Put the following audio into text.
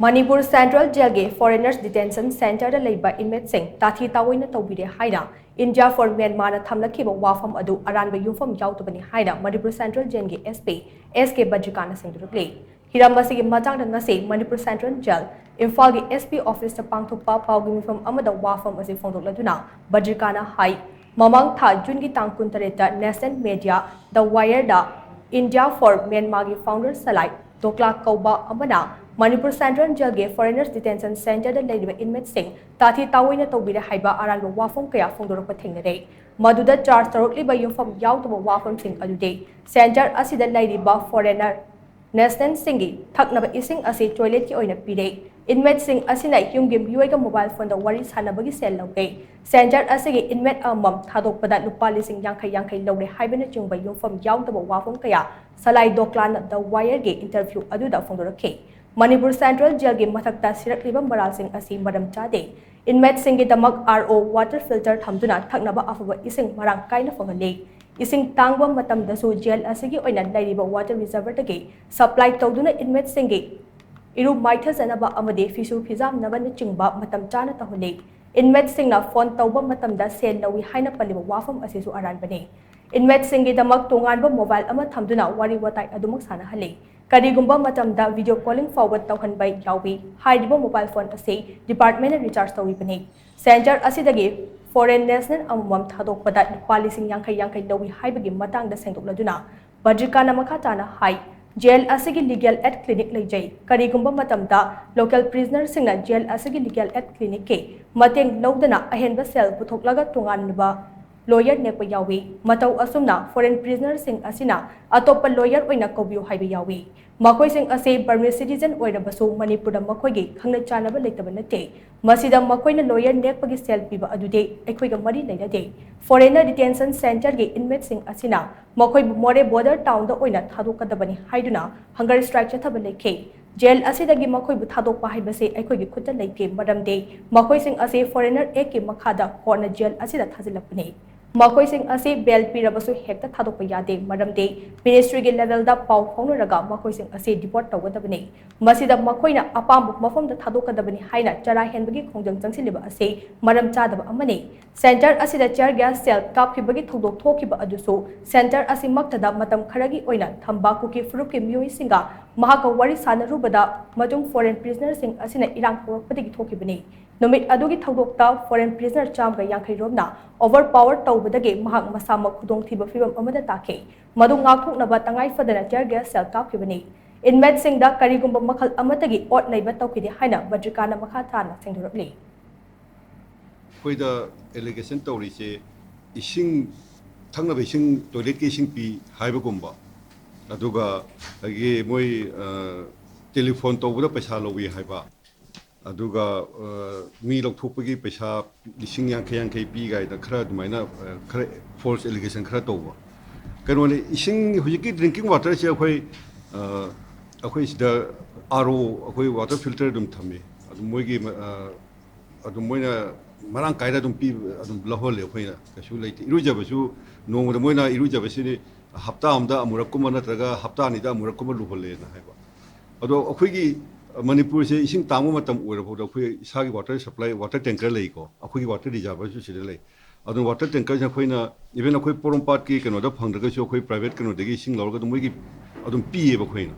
Manipur Central Jail Foreigners Detention Center da LEIBA Inmate Shing Tathi-Taoina Toukhiba Haina India for Myanmar na thamlakhiba wafam adu aranba yumfam yautubani haina Manipur Central Jail SP SK Bhadrika na Sengdorakli hiram asigi matang da ngasi Manipur Central Jail Imphal gi SP office ta pangthokpa pawgi mifam amada wafam asi phongdokladuna Bhadrika na hai mamang tha June gi tang 23 ta National Media The Wire da India for Myanmar gi founder Salai Dokla Kauba amana Manipur Central Jail Foreigners Detention Center da LEIBA Inmate Shing Tathi-Taoina Toukhiba Haiba aranba wafam kaya phongdorakpa thengnare maduda charge tarokli ba yumfam yautuba wafam sing adude center asida LEIBA foreigner national singi thaknaba ising asi toilet ki oina pire inmate sing asina yumgi miyoi ga mobile phone da wari sanabagi sel lauge center asigi inmate amam thadokpada lupa lising yankai lawre haibana chungba yumfam yautuba wafam kaya salai doklan da wire ge interview aduda phongdorakhe Manipur Central Jail gi mathakta sirakliba moral sing asi madam chade inmate sing gi damak RO water filter thamduna thaknaba afaba ising marang kaina phangale ising tangba matam dasu jail asigi oina lairiba water reservoir tagi supply tawduna inmate sing gi iru maitha janaba amade fisu fizam nabana chingba matam chana tahole inmate sing na phone tawba matam da sel lawi haina paliba wafam asisu aran bane inmate sing gi damak tonganba mobile ama thamduna wari watai adumak sana hale Karigumba matamda video calling forward tauhan by yawi haidiba mobile phone ase department recharge tawi bani center asidagi foreign national amam thadokpada palising yankai lawi haibagi matang da sengdokladuna Bhadrika na makatana hai jail asigi legal aid clinic leijai karigumba matamda local prisoner singna jail asigi legal aid clinic ke mateng lawdana ahenba sel puthoklaga tonganba lawyer nekpa yawi matau asumna foreign prisoner sing asina atopa lawyer oina kobiu haiba yawi makoi sing ase Burmese citizen oirabasu Manipur da makoi gi khangna chanaba leitaba nate masida makoi na lawyer nekpa gi sel piba adude ekhoi ga mari leirade foreigner detention center gi inmate sing asina makoi more border town da oina thadokadabani haiduna hunger strike chathaba lekhe jail asidagi makoi bu thadokpa haibase ekhoi gi khutta leite maramde makoi sing ase foreigner ek ki makhada corner jail asida thajilapne makoi sing ase bail pirabasu hekta thadokpa yade maramde ministry gi level da paw phonuraga makoi sing ase deport tawgadabane masida makoi na apam mafam da thadokadabani haina chara henbagi khongjang changsiliba ase maram chadaba amane center asida chair gas cell kapkhibagi thodok thokiba adusu center asimakta da matam kharagi oina thambaku ki frup ki miyoi singa mahaka wari sanarubada matung foreign prisoner sing asina irang horakpadagi thokibani Numit adugi thodokta foreign prisoner chamga yankai romna overpower tawbadagi mahak masama khudong thiba fibam amada takhe madu ngakthoknaba tangai fadana tear gas cell kapkhibani inmate sing da karigumba makhal amatagi ot leiba tawkhide haina Bhadrika na makha thana Sengdorakli koida allegation tawri se ising thangna ising toilet ke ising pi haiba gumba aduga agi moi telephone tawbada paisa lowi haiba aduga mi lokthopagi paisa lising yankai pi gai da khara dumaina khara false allegation khara tawba kanone ising hujiki drinking water se akhoi sida RO akhoi water filter dum thame adu moigi adu moina marang kaida dum pi adum lahol le khoina kasu leite irujabasu nongda moina irujabasini hafta amda amurakuma natraga hafta ni da amurakuma luhole na haiba ado akhoi gi Manipur se ising tamu matam urabo da khoi isagi water supply water tanker lei ko akhoi water reservoir su sile lei adu water tanker ja khoina even akhoi porompat ki keno da phangdaga su akhoi private keno degi ising lorga dum gi adum pi ba khoina